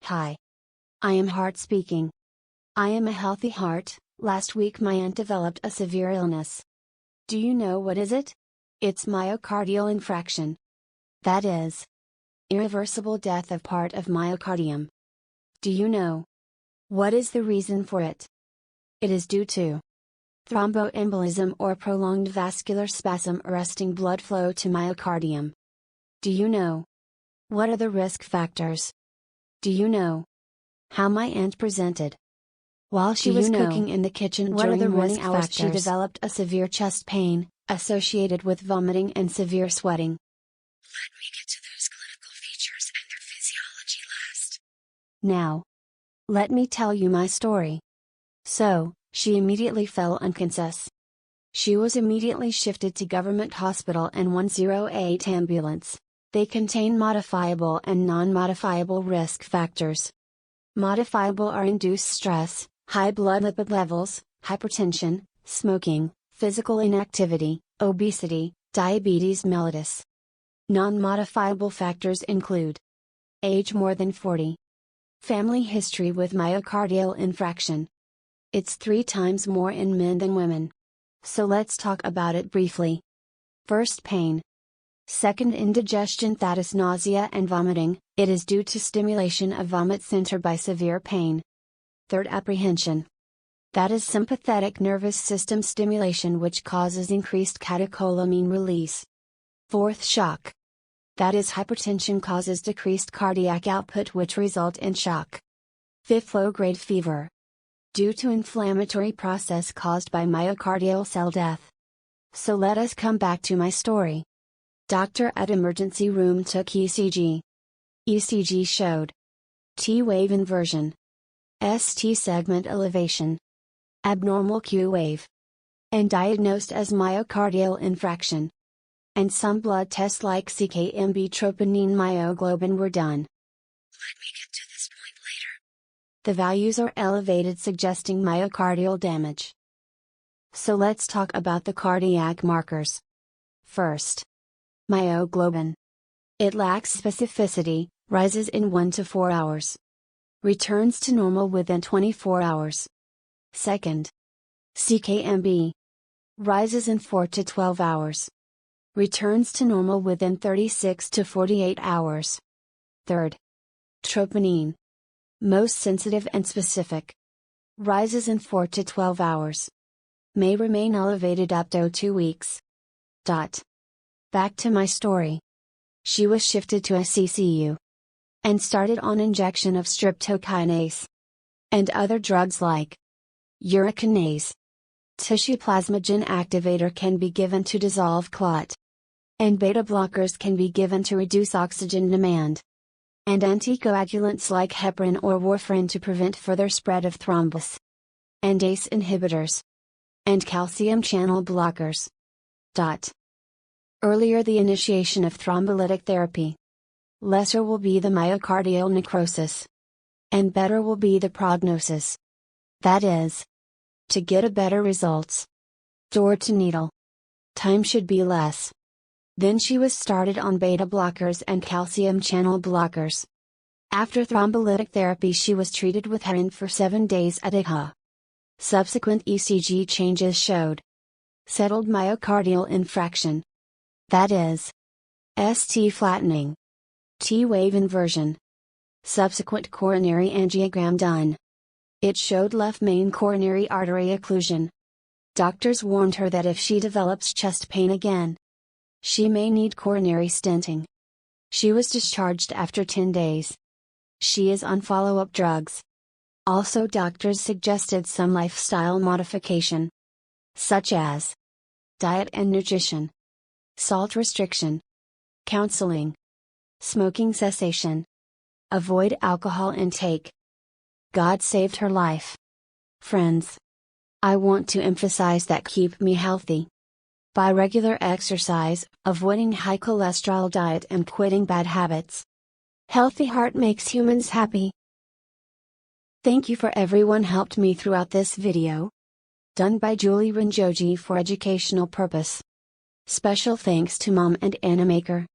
Hi. I am Heart speaking. I am a healthy heart. Last week my aunt developed a severe illness. Do you know what is it? It's myocardial infarction. That is, irreversible death of part of myocardium. Do you know what is the reason for it? It is due to thromboembolism or prolonged vascular spasm arresting blood flow to myocardium. Do you know what are the risk factors? Do you know how my aunt presented? While she was cooking in the kitchen during the morning hours, she developed a severe chest pain, associated with vomiting and severe sweating. Let me get to those clinical features and their physiology last. Now, let me tell you my story. So, she immediately fell unconscious. She was immediately shifted to government hospital and 108 ambulance. They contain modifiable and non-modifiable risk factors. Modifiable are induced stress, high blood lipid levels, hypertension, smoking, physical inactivity, obesity, diabetes mellitus. Non-modifiable factors include age more than 40, family history with myocardial infarction. It's 3 times more in men than women. So let's talk about it briefly. First, pain. Second, indigestion, that is nausea and vomiting. It is due to stimulation of vomit center by severe pain. Third, apprehension. That is sympathetic nervous system stimulation which causes increased catecholamine release. Fourth, shock. That is hypertension causes decreased cardiac output which result in shock. Fifth, low-grade fever. Due to inflammatory process caused by myocardial cell death. So let us come back to my story. Doctor at emergency room took ECG. ECG showed T-wave inversion, ST segment elevation, abnormal Q wave, and diagnosed as myocardial infarction. And some blood tests like CKMB troponin myoglobin were done. Let me get to this point later. The values are elevated, suggesting myocardial damage. So let's talk about the cardiac markers. First, myoglobin. It lacks specificity, rises in 1 to 4 hours. Returns to normal within 24 hours. Second, CKMB. Rises in 4 to 12 hours. Returns to normal within 36 to 48 hours. Third, troponin. Most sensitive and specific. Rises in 4 to 12 hours. May remain elevated up to 2 weeks. Back to my story. She was shifted to a CCU. And started on injection of streptokinase. And other drugs like urokinase. Tissue plasmagen activator can be given to dissolve clot. And beta blockers can be given to reduce oxygen demand. And anticoagulants like heparin or warfarin to prevent further spread of thrombus. And ACE inhibitors. And calcium channel blockers. Earlier the initiation of thrombolytic therapy. Lesser will be the myocardial necrosis. And better will be the prognosis. That is, to get a better results. Door to needle. Time should be less. Then she was started on beta blockers and calcium channel blockers. After thrombolytic therapy she was treated with heparin for 7 days at IHA. Subsequent ECG changes showed settled myocardial infarction. That is, ST flattening, T-wave inversion. Subsequent coronary angiogram done. It showed left main coronary artery occlusion. Doctors warned her that if she develops chest pain again, she may need coronary stenting. She was discharged after 10 days. She is on follow-up drugs. Also, doctors suggested some lifestyle modification, such as diet and nutrition, salt restriction, counseling, smoking cessation, avoid alcohol intake. God saved her life. Friends, I want to emphasize that keep me healthy by regular exercise, avoiding high cholesterol diet and quitting bad habits. Healthy heart makes humans happy. Thank you for everyone helped me throughout this video. Done by Julie Ranjoji for educational purpose. Special thanks to Mom and Animaker.